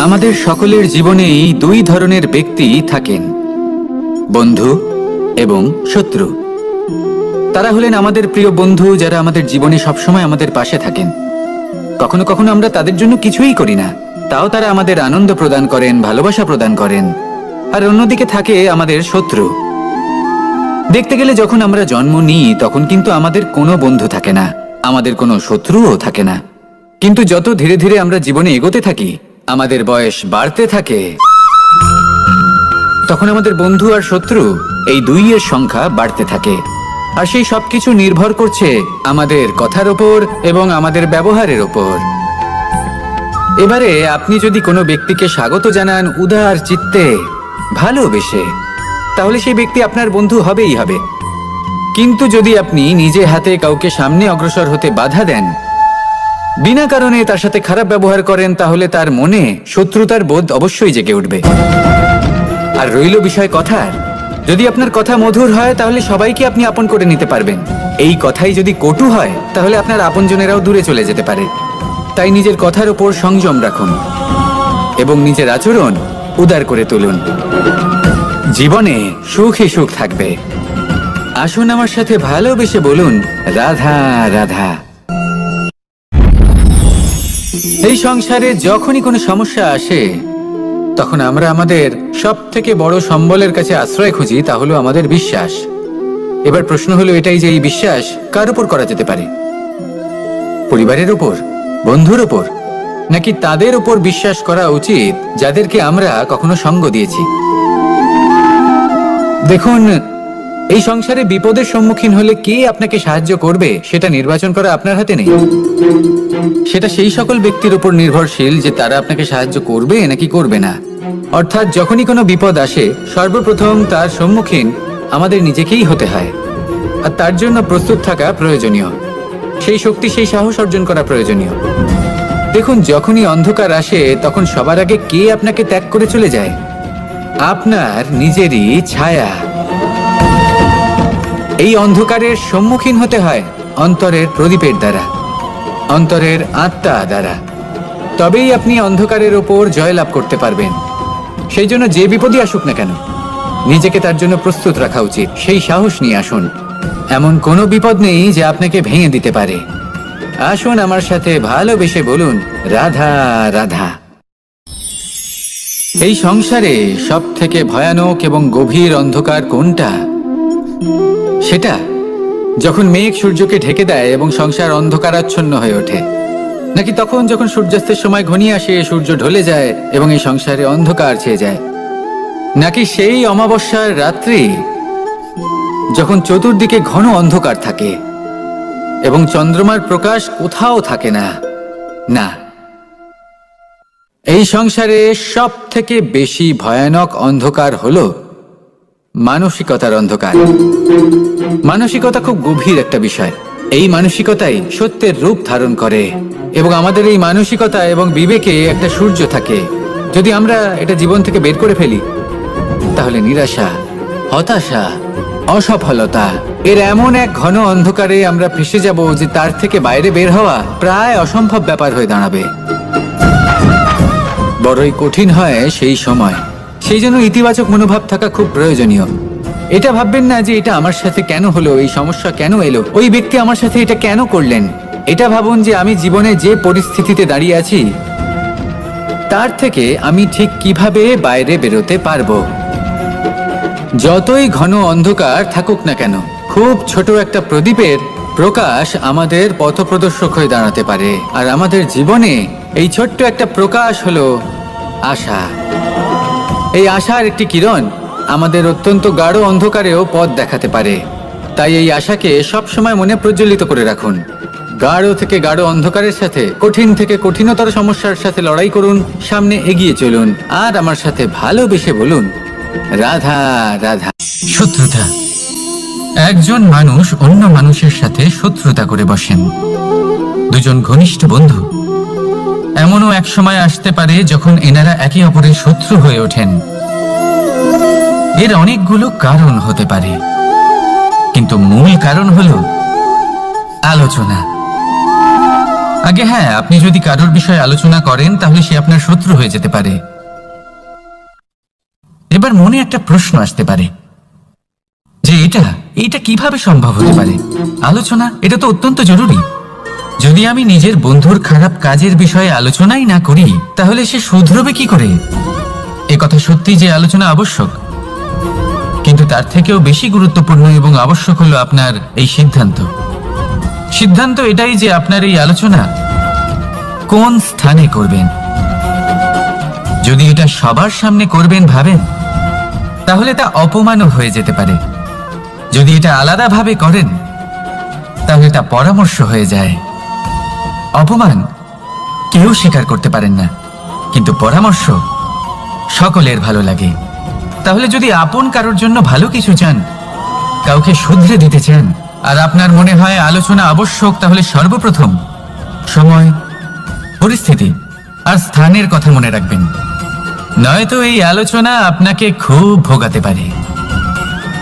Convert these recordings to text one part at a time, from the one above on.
আমাদের সকলের জীবনেই দুই ধরনের ব্যক্তি থাকেন, বন্ধু এবং শত্রু। তারা হলেন আমাদের প্রিয় বন্ধু, যারা আমাদের জীবনে সবসময় আমাদের পাশে থাকেন। কখনো কখনো আমরা তাদের জন্য কিছুই করি না, তাও তারা আমাদের আনন্দ প্রদান করেন, ভালোবাসা প্রদান করেন। আর অন্যদিকে থাকে আমাদের শত্রু। দেখতে গেলে যখন আমরা জন্ম নিই তখন কিন্তু আমাদের কোনো বন্ধু থাকে না, আমাদের কোনো শত্রুও থাকে না। কিন্তু যত ধীরে ধীরে আমরা জীবনে এগোতে থাকি, আমাদের বয়স বাড়তে থাকে, তখন আমাদের বন্ধু আর শত্রু এই দুইয়ের সংখ্যা বাড়তে থাকে। আর সেই সবকিছু নির্ভর করছে আমাদের কথার ওপর এবং আমাদের ব্যবহারের ওপর। এবারে আপনি যদি কোনো ব্যক্তিকে স্বাগত জানান উদার চিত্তে, ভালোবেসে, তাহলে সেই ব্যক্তি আপনার বন্ধু হবেই হবে। কিন্তু যদি আপনি নিজে হাতে কাউকে সামনে অগ্রসর হতে বাধা দেন, বিনা কারণে তার সাথে খারাপ ব্যবহার করেন, তাহলে তার মনে শত্রুতার বোধ অবশ্যই জেগে উঠবে। আর রইল বিষয় কথার, যদি আপনার কথা মধুর হয় তাহলে সবাইকে আপনি আপন করে নিতে পারবেন। এই কথাই যদি কটু হয় তাহলে আপনার আপনজনেরাও দূরে চলে যেতে পারে। তাই নিজের কথার উপর সংযম রাখুন এবং নিজের আচরণ উদার করে তুলুন। জীবনে সুখে সুখ থাকবে। আসুন আমার সাথে ভালোবেসে বলুন, রাধা রাধা। এই সংসারে যখনই কোনো সমস্যা আসে তখন আমরা আমাদের সব থেকে বড় সম্বলের কাছে আশ্রয় খুঁজি, তা হলো আমাদের বিশ্বাস। এবার প্রশ্ন হলো এটাই যে এই বিশ্বাস কার উপর করা যেতে পারে? পরিবারের উপর, বন্ধুর উপর, নাকি তাদের উপর বিশ্বাস করা উচিত যাদেরকে আমরা কখনো সঙ্গ দিয়েছি? দেখুন, এই সংসারে বিপদের সম্মুখীন হলে কে আপনাকে সাহায্য করবে সেটা নির্বাচন করা আপনার হাতে নেই। সেটা সেই সকল ব্যক্তির উপর নির্ভরশীল যে তারা আপনাকে সাহায্য করবে নাকি করবে না। অর্থাৎ যখনই কোনো বিপদ আসে সর্বপ্রথম তার সম্মুখীন আমাদের নিজেকেই হতে হয়। আর তার জন্য প্রস্তুত থাকা প্রয়োজনীয়, সেই শক্তি, সেই সাহস অর্জন করা প্রয়োজনীয়। দেখুন, যখনই অন্ধকার আসে তখন সবার আগে কে আপনাকে ত্যাগ করে চলে যায়? আপনার নিজেরই ছায়া। এই অন্ধকারের সম্মুখীন হতে হয় অন্তরের প্রদীপের দ্বারা, অন্তরের আত্মা দ্বারা। তবেই আপনি অন্ধকারের ওপর জয়লাভ করতে পারবেন। সেই জন্য যে বিপদই আসুক না কেন, নিজেকে তার জন্য প্রস্তুত রাখা উচিত। সেই সাহস নিয়ে আসুন। এমন কোনো বিপদ নেই যে আপনাকে ভেঙে দিতে পারে। আসুন আমার সাথে ভালোবেসে বলুন, রাধা রাধা। এই সংসারে সব থেকে ভয়ানক এবং গভীর অন্ধকার কোনটা? সেটা যখন মেঘ সূর্যকে ঢেকে দেয় এবং সংসার অন্ধকারাচ্ছন্ন হয়ে ওঠে, নাকি তখন যখন সূর্যাস্তের সময় ঘনিয়ে আসে, সূর্য ঢলে যায় এবং এই সংসারে অন্ধকার ছেয়ে যায়, নাকি সেই অমাবস্যার রাত্রি যখন চতুর্দিকে ঘন অন্ধকার থাকে এবং চন্দ্রমার প্রকাশ কোথাও থাকে না? না, এই সংসারে সব থেকে বেশি ভয়ানক অন্ধকার হলো মানসিকতার অন্ধকার। মানসিকতা খুব গভীর একটা বিষয়। এই মানসিকতাই সত্যের রূপ ধারণ করে এবং আমাদের এই মানসিকতা এবং বিবেকে একটা সূর্য থাকে। যদি আমরা এটা জীবন থেকে বের করে ফেলি তাহলে নিরাশা, হতাশা, অসফলতা এর এমন এক ঘন অন্ধকারে আমরা ফেসে যাব যে তার থেকে বাইরে বের হওয়া প্রায় অসম্ভব ব্যাপার হয়ে দাঁড়াবে। বড়ই কঠিন হয় সেই সময়। সেই জন্য ইতিবাচক মনোভাব থাকা খুব প্রয়োজনীয়। এটা ভাববেন না যে এটা আমার সাথে কেন হলো, এই সমস্যা কেন এলো, ওই ব্যক্তি আমার সাথে এটা কেন করলেন। এটা ভাবুন যে আমি জীবনে যে পরিস্থিতিতে দাঁড়িয়ে আছি তার থেকে আমি ঠিক কিভাবে বাইরে বেরোতে পারবো। যতই ঘন অন্ধকার থাকুক না কেন, খুব ছোট একটা প্রদীপের প্রকাশ আমাদের পথপ্রদর্শক হয়ে দাঁড়াতে পারে। আর আমাদের জীবনে এই ছোট্ট একটা প্রকাশ হলো আশা। এই আশার একটি কিরণ আমাদের অত্যন্ত গাঢ় অন্ধকারেও পথ দেখাতে পারে। তাই এই আশাকে সবসময় মনে প্রজ্বলিত করে রাখুন। গাঢ় থেকে গাঢ় অন্ধকারের সাথে, কঠিন থেকে কঠিনতর সমস্যার সাথে লড়াই করুন, সামনে এগিয়ে চলুন। আর আমার সাথে ভালোবেসে বলুন, রাধা রাধা। শত্রুতা। একজন মানুষ অন্য মানুষের সাথে শত্রুতা করে বসেন। দুজন ঘনিষ্ঠ বন্ধু, এমনও এক সময় আসতে পারে যখন এনারা একে অপরের শত্রু হয়ে ওঠেন। এর অনেকগুলো কারণ হতে পারে, কিন্তু মূল কারণ হলো আলোচনা। আগে হ্যাঁ, আপনি যদি কারোর বিষয়ে আলোচনা করেন তাহলে সে আপনার শত্রু হয়ে যেতে পারে। এবার মনে একটা প্রশ্ন আসতে পারে যে এটা কিভাবে সম্ভব হতে পারে। আলোচনা এটা তো অত্যন্ত জরুরি। যদি আমি নিজের বন্ধুর খারাপ কাজের বিষয়ে আলোচনাই না করি তাহলে সে শুধরবে কি করে? এ কথা সত্যি যে আলোচনা আবশ্যক, কিন্তু তার থেকেও বেশি গুরুত্বপূর্ণ এবং আবশ্যক হলো আপনার এই সিদ্ধান্ত এটাই যে আপনার এই আলোচনা কোন স্থানে করবেন। যদি এটা সবার সামনে করবেন ভাবেন তাহলে তা অপমানও হয়ে যেতে পারে। যদি এটা আলাদাভাবে করেন তাহলে তা পরামর্শ হয়ে যায়। অপমান কেউ স্বীকার করতে পারেন না, কিন্তু পরামর্শ সকলের ভালো লাগে। তাহলে যদি আপন কারোর জন্য ভালো কিছু চান, কাউকে শুধরে দিতে চান, আর আপনার মনে হয় আলোচনা আবশ্যক, তাহলে সর্বপ্রথম সময়, পরিস্থিতি আর স্থানের কথা মনে রাখবেন। নয়তো এই আলোচনা আপনাকে খুব ভোগাতে পারে।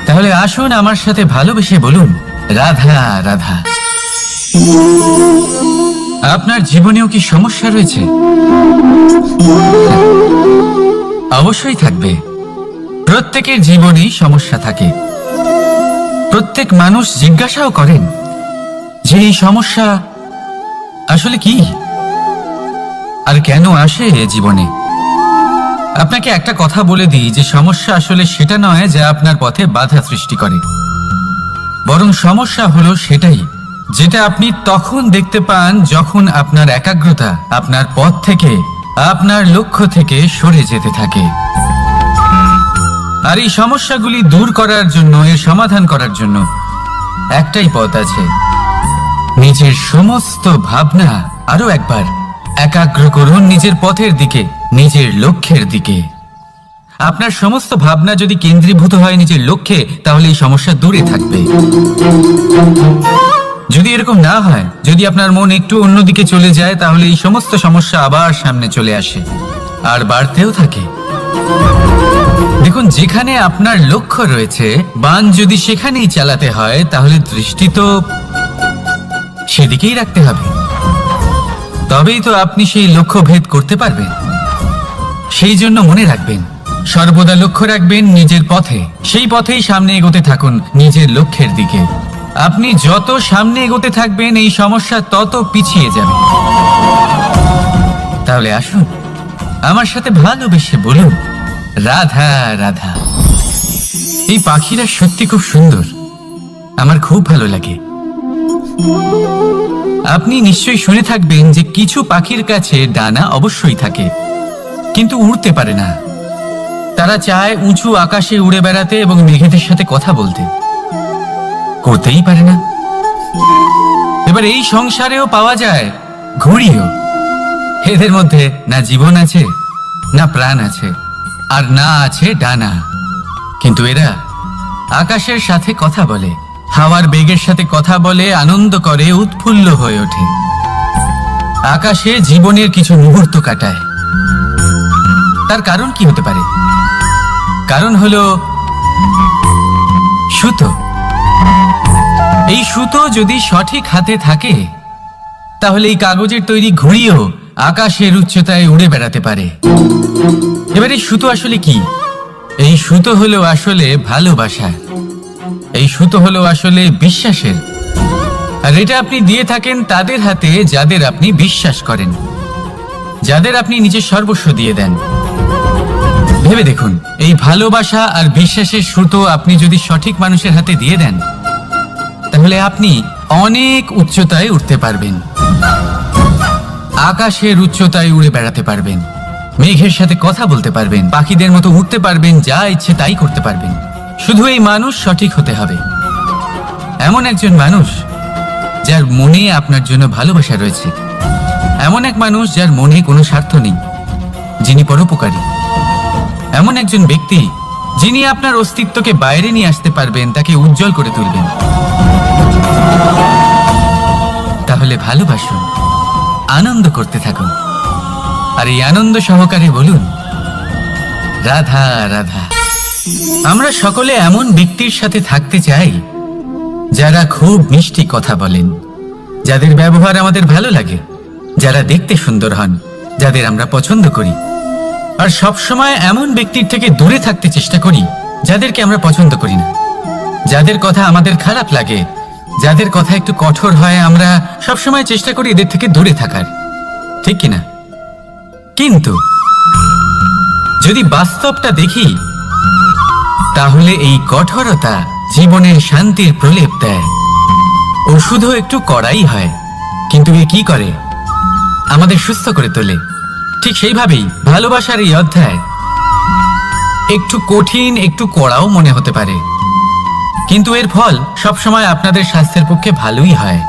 তাহলে আসুন আমার সাথে ভালোবেসে বলুন, রাধা রাধা। আপনার জীবনেও কি সমস্যা রয়েছে? অবশ্যই থাকবে। প্রত্যেকের জীবনেই সমস্যা থাকে। প্রত্যেক মানুষ জিজ্ঞাসাও করেন যে এই সমস্যা আসলে কি আর কেন আসে জীবনে। আপনাকে একটা কথা বলে দিই যে সমস্যা আসলে সেটা নয় যা আপনার পথে বাধা সৃষ্টি করে, বরং সমস্যা হলো সেটাই যেটা আপনি তখন দেখতে পান যখন আপনার একাগ্রতা আপনার পথ থেকে, আপনার লক্ষ্য থেকে সরে যেতে থাকে। আর এই সমস্যাগুলি দূর করার জন্য, এর সমাধান করার জন্য একটাই পথ আছে। নিজের সমস্ত ভাবনা আরো একবার একাগ্র করুন নিজের পথের দিকে, নিজের লক্ষ্যের দিকে। আপনার সমস্ত ভাবনা যদি কেন্দ্রীভূত হয় নিজের লক্ষ্যে, তাহলে এই সমস্যা দূরে থাকবে। যদি এরকম না হয়, যদি আপনার মন একটু অন্যদিকে চলে যায়, তাহলে এই সমস্ত সমস্যা আবার সামনে চলে আসে আর বাড়তেও থাকে। দেখুন, যেখানে আপনার লক্ষ্য রয়েছে, বান যদি সেখানেই চালাতে হয়, তাহলে দৃষ্টি তো সেদিকেই রাখতে হবে। তবেই তো আপনি সেই লক্ষ্য ভেদ করতে পারবেন। সেই জন্য মনে রাখবেন, সর্বদা লক্ষ্য রাখবেন নিজের পথে, সেই পথেই সামনে এগোতে থাকুন নিজের লক্ষ্যের দিকে। আপনি যত সামনে এগোতে থাকবেন এই সমস্যা তত পিছিয়ে যাবে। তাহলে আসুন আমার সাথে ভালোবেসে বলুন, রাধা রাধা। এই পাখিরা সত্যি খুব সুন্দর, আমার খুব ভালো লাগে। আপনি নিশ্চয়ই শুনে থাকবেন যে কিছু পাখির কাছে ডানা অবশ্যই থাকে, কিন্তু উড়তে পারে না। তারা চায় উঁচু আকাশে উড়ে বেড়াতে এবং মেঘেদের সাথে কথা বলতে, করতেই পারে না। এবার এই সংসারেও পাওয়া যায় ঘুড়িও। এদের মধ্যে না জীবন আছে, না প্রাণ আছে, আর না আছে ডানা, কিন্তু এরা আকাশের সাথে কথা বলে, হাওয়ার বেগের সাথে কথা বলে, আনন্দ করে, উৎফুল্ল হয়ে ওঠে। আকাশে জীবনের কিছু মুহূর্ত কাটায়। তার কারণ কি হতে পারে? কারণ হলো সুতো। এই সুতো যদি সঠিক হাতে থাকে, তাহলে এই কাগজের তৈরি ঘুড়িও আকাশের উচ্চতায় উড়ে বেড়াতে পারে। এবার এই সুতো আসলে কি? এই সুতো হলো আসলে ভালোবাসা। এই সুতো হলো আসলে বিশ্বাসের। আর এটা আপনি দিয়ে থাকেন তাদের হাতে যাদের আপনি বিশ্বাস করেন, যাদের আপনি নিজের সর্বস্ব দিয়ে দেন। ভেবে দেখুন, এই ভালোবাসা আর বিশ্বাসের সুতো আপনি যদি সঠিক মানুষের হাতে দিয়ে দেন, তাহলে আপনি অনেক উচ্চতায় উঠতে পারবেন, আকাশের উচ্চতায় উড়ে বেড়াতে পারবেন, মেঘের সাথে কথা বলতে পারবেন, পাখিদের মতো উঠতে পারবেন, যা ইচ্ছে তাই করতে পারবেন। শুধু এই মানুষ সঠিক হতে হবে, এমন একজন মানুষ যার মনে আপনার জন্য ভালোবাসা রয়েছে, এমন এক মানুষ যার মনে কোনো স্বার্থ নেই, যিনি পরোপকারী, এমন একজন ব্যক্তি যিনি আপনার অস্তিত্বকে বাইরে নিয়ে আসতে পারবেন, তাকে উজ্জ্বল করে তুলবেন। তাহলে ভালোবাসুন, আনন্দ করতে থাকুন, আর এই আনন্দ সহকারে বলুন, রাধা রাধা। আমরা সকলে এমন ব্যক্তির সাথে থাকতে চাই যারা খুব মিষ্টি কথা বলেন, যাদের ব্যবহার আমাদের ভালো লাগে, যারা দেখতে সুন্দর হন, যাদের আমরা পছন্দ করি। আর সবসময় এমন ব্যক্তির থেকে দূরে থাকতে চেষ্টা করি যাদেরকে আমরা পছন্দ করি না, যাদের কথা আমাদের খারাপ লাগে, যাদের কথা একটু কঠোর হয়। আমরা সবসময় চেষ্টা করি এদের থেকে দূরে থাকার, ঠিক কিনা? কিন্তু যদি বাস্তবটা দেখি, তাহলে এই কঠোরতা জীবনের শান্তির প্রলেপ দেয়। ওষুধও একটু কড়াই হয়, কিন্তু এ কি করে? আমাদের সুস্থ করে তোলে। ঠিক সেইভাবেই ভালোবাসার এই অধ্যায় একটু কঠিন, একটু কড়াও মনে হতে পারে, কিন্তু এর ফল সবসময় আপনাদের স্বাস্থ্যের পক্ষে ভালোই হয়।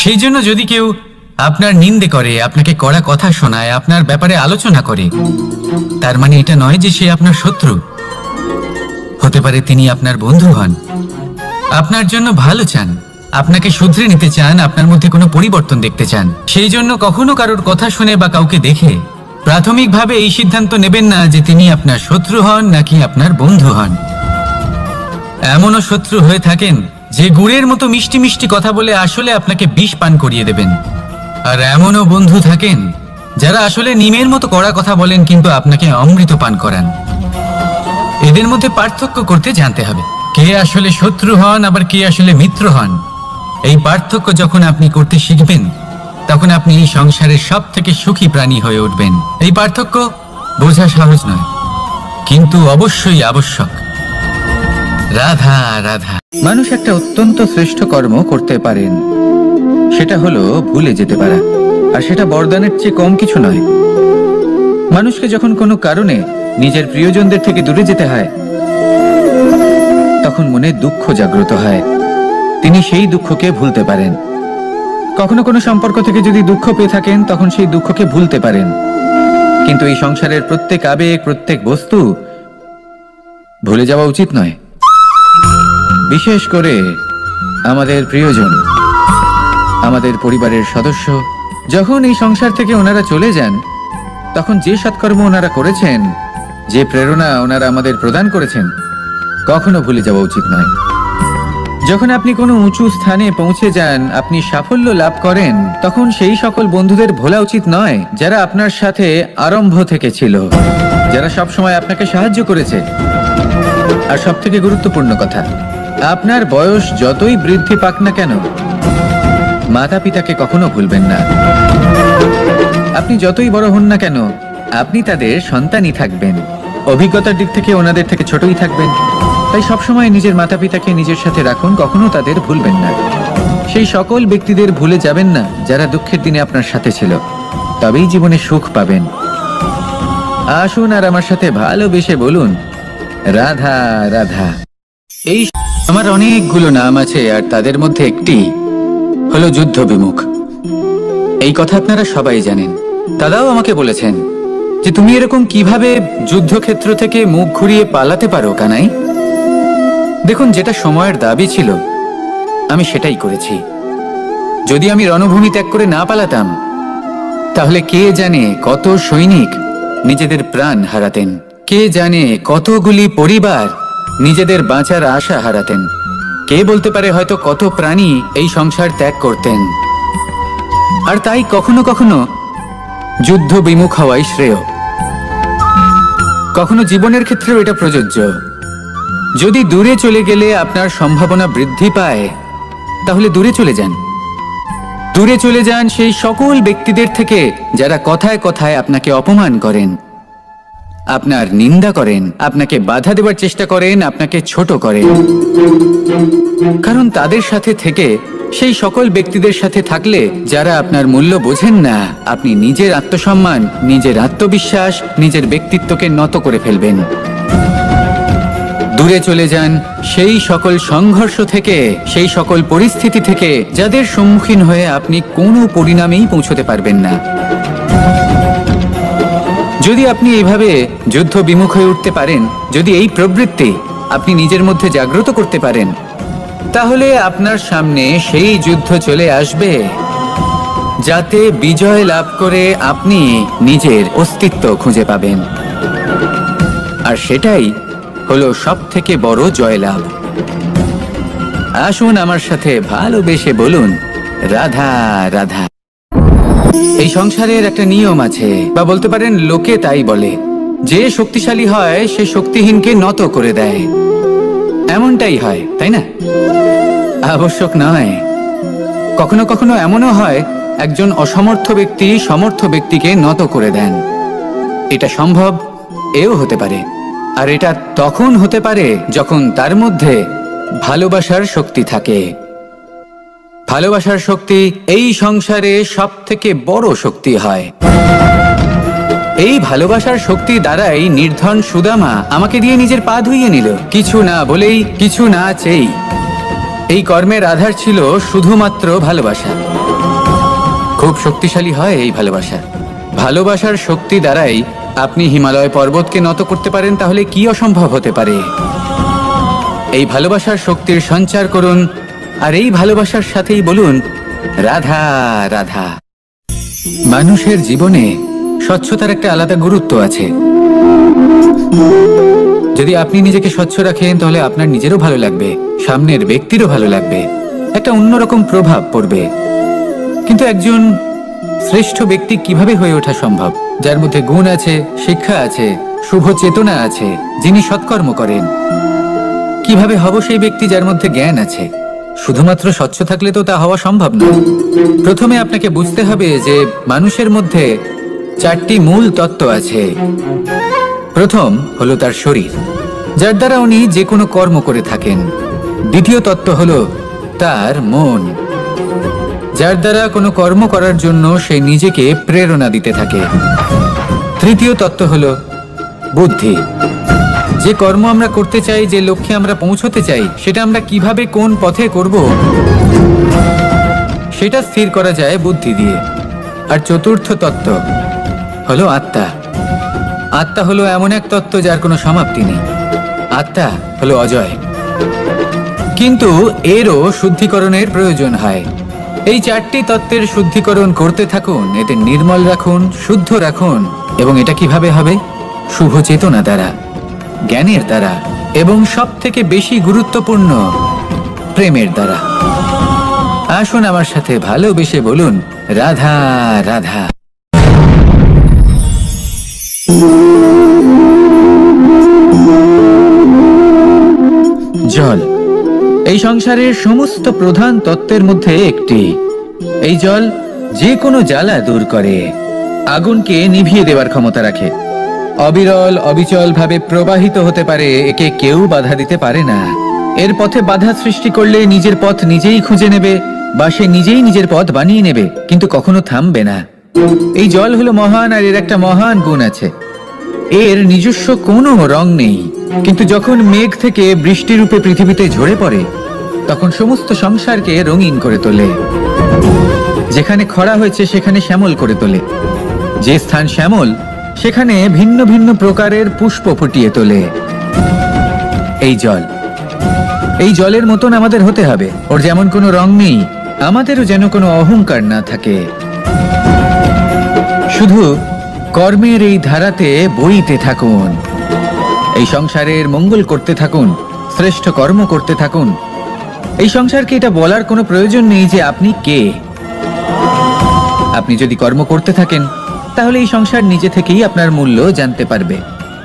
সেই জন্য যদি কেউ আপনার নিন্দে করে, আপনাকে কড়া কথা শোনায়, আপনার ব্যাপারে আলোচনা করে, তার মানে এটা নয় যে সে আপনার শত্রু। হতে পারে তিনি আপনার বন্ধু হন, আপনার জন্য ভালো চান, আপনাকে শুধরে নিতে চান, আপনার মধ্যে কোনো পরিবর্তন দেখতে চান। সেই জন্য কখনো কারোর কথা শুনে বা কাউকে দেখে প্রাথমিকভাবে এই সিদ্ধান্ত নেবেন না যে তিনি আপনার শত্রু হন নাকি আপনার বন্ধু হন। এমনও শত্রু হয়ে থাকেন যে গুড়ের মতো মিষ্টি মিষ্টি কথা বলে আসলে আপনাকে বিষ পান করিয়ে দেবেন। আর এমনও বন্ধু থাকেন যারা আসলে নিমের মতো কড়া কথা বলেন কিন্তু আপনাকে অমৃত পান করান। এদের মধ্যে পার্থক্য করতে জানতে হবে, কে আসলে শত্রু হন আবার কে আসলে মিত্র হন। এই পার্থক্য যখন আপনি করতে শিখবেন, তখন আপনি এই সংসারের সব থেকে সুখী প্রাণী হয়ে উঠবেন। এই পার্থক্য বোঝা সহজ নয়, কিন্তু অবশ্যই আবশ্যক। রাধা রাধা। মানুষ একটা অত্যন্ত শ্রেষ্ঠ কর্ম করতে পারেন, সেটা হলো ভুলে যেতে পারা। আর সেটা বরদানের চেয়ে কম কিছু নয়। মানুষকে যখন কোনো কারণে নিজের প্রিয়জনদের থেকে দূরে যেতে হয়, তখন মনে দুঃখ জাগ্রত হয়। তিনি সেই দুঃখকে ভুলতে পারেন। কখনো কোনো সম্পর্ক থেকে যদি দুঃখ পেয়ে থাকেন, তখন সেই দুঃখকে ভুলতে পারেন। কিন্তু এই সংসারের প্রত্যেক আবেগ, প্রত্যেক বস্তু ভুলে যাওয়া উচিত নয়। বিশেষ করে আমাদের প্রিয়জন, আমাদের পরিবারের সদস্য। যখন এই সংসার থেকে ওনারা চলে যান, তখন যে সৎকর্ম ওনারা করেছেন, যে প্রেরণা ওনারা আমাদের প্রদান করেছেন, কখনো ভুলে যাওয়া উচিত নয়। যখন আপনি কোনো উঁচু স্থানে পৌঁছে যান, আপনি সাফল্য লাভ করেন, তখন সেই সকল বন্ধুদের ভোলা উচিত নয় যারা আপনার সাথে আরম্ভ থেকে ছিল, যারা সবসময় আপনাকে সাহায্য করেছে। আর সব থেকে গুরুত্বপূর্ণ কথা, আপনার বয়স যতই বৃদ্ধি পাক না কেন, মাতা পিতাকে কখনো ভুলবেন না। আপনি যতই বড় হন না কেন, আপনি তাদের সন্তানই থাকবেন। অভিজ্ঞতার দিক থেকে ওনাদের থেকে ছোটই থাকবেন। তাই সবসময় নিজের মাতা পিতাকে নিজের সাথে রাখুন, কখনো তাদের ভুলবেন না। সেই সকল ব্যক্তিদের ভুলে যাবেন না যারা দুঃখের দিনে আপনার সাথে ছিল, তবেই জীবনে সুখ পাবেন। আসুন আর আমার সাথে ভালোবেসে বলুন, রাধা রাধা। এই আমার অনেকগুলো নাম আছে, আর তাদের মধ্যে একটি হলো যুদ্ধ বিমুখ। এই কথা আপনারা সবাই জানেন। দাদাও আমাকে বলেছেন যে তুমি এরকম কিভাবে যুদ্ধক্ষেত্র থেকে মুখ ঘুরিয়ে পালাতে পারো কানাই। দেখুন, যেটা সময়ের দাবি ছিল আমি সেটাই করেছি। যদি আমি রণভূমি ত্যাগ করে না পালাতাম, তাহলে কে জানে কত সৈনিক নিজেদের প্রাণ হারাতেন, কে জানে কতগুলি পরিবার নিজেদের বাঁচার আশা হারাতেন, কে বলতে পারে হয়তো কত প্রাণী এই সংসার ত্যাগ করতেন। আর তাই কখনো কখনো যুদ্ধ বিমুখ হওয়াই শ্রেয়। কখনো জীবনের ক্ষেত্রেও এটা প্রযোজ্য। যদি দূরে চলে গেলে আপনার সম্ভাবনা বৃদ্ধি পায়, তাহলে দূরে চলে যান। দূরে চলে যান সেই সকল ব্যক্তিদের থেকে যারা কথায় কথায় আপনাকে অপমান করেন, আপনার নিন্দা করেন, আপনাকে বাধা দেবার চেষ্টা করেন, আপনাকে ছোট করেন। কারণ তাদের সাথে থেকে, সেই সকল ব্যক্তিদের সাথে থাকলে যারা আপনার মূল্য বোঝেন না, আপনি নিজের আত্মসম্মান, নিজের আত্মবিশ্বাস, নিজের ব্যক্তিত্বকে নত করে ফেলবেন। দূরে চলে যান সেই সকল সংঘর্ষ থেকে, সেই সকল পরিস্থিতি থেকে যাদের সম্মুখীন হয়ে আপনি কোনো পরিণামেই পৌঁছতে পারবেন না। যদি আপনি এইভাবে যুদ্ধ বিমুখ হয়ে উঠতে পারেন, যদি এই প্রবৃত্তি আপনি নিজের মধ্যে জাগ্রত করতে পারেন, তাহলে আপনার সামনে সেই যুদ্ধ চলে আসবে যাতে বিজয় লাভ করে আপনি নিজের অস্তিত্ব খুঁজে পাবেন। আর সেটাই হলো সব থেকে বড় জয়লাভ। আসুন আমার সাথে ভালোবেসে বলুন, রাধা রাধা। এই সংসারের একটা নিয়ম আছে, বা বলতে পারেন লোকে তাই বলে, যে শক্তিশালী হয় সে শক্তিহীনকে নত করে দেয়। এমনটাই হয়, তাই না? আবশ্যক নয়, কখনো কখনো এমনও হয় একজন অসমর্থ ব্যক্তি সমর্থ ব্যক্তিকে নত করে দেন। এটা সম্ভব, এও হতে পারে। আর এটা তখন হতে পারে যখন তার মধ্যে ভালোবাসার শক্তি থাকে। ভালোবাসার শক্তি এই সংসারে সব থেকে বড় শক্তি হয়। এই ভালোবাসার শক্তি দ্বারাই নির্ধন সুদামা আমাকে দিয়ে নিজের পা ধুইয়ে নিল, কিছু না বলেই, কিছু না চেয়েই। এই কর্মের আধার ছিল শুধুমাত্র ভালোবাসা। খুব শক্তিশালী হয় এই ভালোবাসা। ভালোবাসার শক্তি দ্বারাই আপনি হিমালয় পর্বতকে নত করতে পারেন, তাহলে কি অসম্ভব হতে পারে? এই ভালোবাসার শক্তির সঞ্চার করুন, আর এই ভালোবাসার সাথেই বলুন রাধা রাধা। মানুষের জীবনে স্বচ্ছতার একটা আলাদা গুরুত্ব আছে। যদি আপনি নিজেকে স্বচ্ছ রাখেন তাহলে আপনার নিজেরও ভালো লাগবে, সামনের ব্যক্তিরও ভালো লাগবে, একটা অন্যরকম প্রভাব পড়বে। কিন্তু একজন শ্রেষ্ঠ ব্যক্তি কিভাবে হয়ে ওঠা সম্ভব? যার মধ্যে গুণ আছে, শিক্ষা আছে, শুভ চেতনা আছে, যিনি সৎকর্ম করেন। কিভাবে হব সেই ব্যক্তি যার মধ্যে জ্ঞান আছে? শুধুমাত্র স্বচ্ছ থাকলে তো তা হওয়া সম্ভব নয়। প্রথমে আপনাকে বুঝতে হবে যে মানুষের মধ্যে 4টি মূল তত্ত্ব আছে। প্রথম হলো তার শরীর, যার দ্বারা উনি যে কোনো কর্ম করে থাকেন। দ্বিতীয় তত্ত্ব হলো তার মন, যার দ্বারা কোনো কর্ম করার জন্য সে নিজেকে প্রেরণা দিতে থাকে। তৃতীয় তত্ত্ব হলো বুদ্ধি, যে কর্ম আমরা করতে চাই, যে লক্ষ্যে আমরা পৌঁছতে চাই, সেটা আমরা কিভাবে কোন পথে করব সেটা স্থির করা যায় বুদ্ধি দিয়ে। আর চতুর্থ তত্ত্ব হলো আত্মা। আত্মা হলো এমন এক তত্ত্ব যার কোনো সমাপ্তি নেই। আত্মা হলো অজয়, কিন্তু এরও শুদ্ধিকরণের প্রয়োজন হয়। এই 4টি তত্ত্বের শুদ্ধিকরণ করতে থাকুন, এতে নির্মল রাখুন, শুদ্ধ রাখুন। এবং এটা কিভাবে হবে? শুভ চেতনা দ্বারা, জ্ঞানের দ্বারা, এবং সব থেকে বেশি গুরুত্বপূর্ণ প্রেমের দ্বারা। আসুন আমার সাথে ভালোবেসে বলুন রাধা রাধা। জল এই সংসারের সমস্ত প্রধান তত্ত্বের মধ্যে একটি। এই জল যে কোনো জ্বালা দূর করে, আগুনকে নিভিয়ে দেওয়ার ক্ষমতা রাখে, অবিরল অবিচল ভাবে প্রবাহিত হতে পারে, একে কেউ বাধা দিতে পারে না। এর পথে বাধা সৃষ্টি করলে নিজের পথ নিজেই খুঁজে নেবে, বা সে নিজেই নিজের পথ বানিয়ে নেবে, কিন্তু কখনো থামবে না। এই জল হলো মহান, আর এর একটা মহান গুণ আছে, এর নিজস্ব কোনো রং নেই। কিন্তু যখন মেঘ থেকে বৃষ্টি রূপে পৃথিবীতে ঝরে পড়ে, তখন সমস্ত সংসারকে রঙিন করে তোলে। যেখানে খরা হয়েছে সেখানে শ্যামল করে তোলে, যে স্থান শ্যামল সেখানে ভিন্ন ভিন্ন প্রকারের পুষ্প ফুটিয়ে তোলে। এই জল, এই জলের মতন আমাদের হতে হবে। ওর যেমন কোনো রং নেই, আমাদেরও যেন কোনো অহংকার না থাকে। শুধু কর্মের এই ধারাতে বইতে থাকুন, এই সংসারের মঙ্গল করতে থাকুন, শ্রেষ্ঠ কর্ম করতে থাকুন। এই সংসারকে এটা বলার কোনো প্রয়োজন নেই যে আপনি কে। আপনি যদি কর্ম করতে থাকেন তাহলে এই সংসার নিজে থেকেই আপনার মূল্য জানতে পারবে,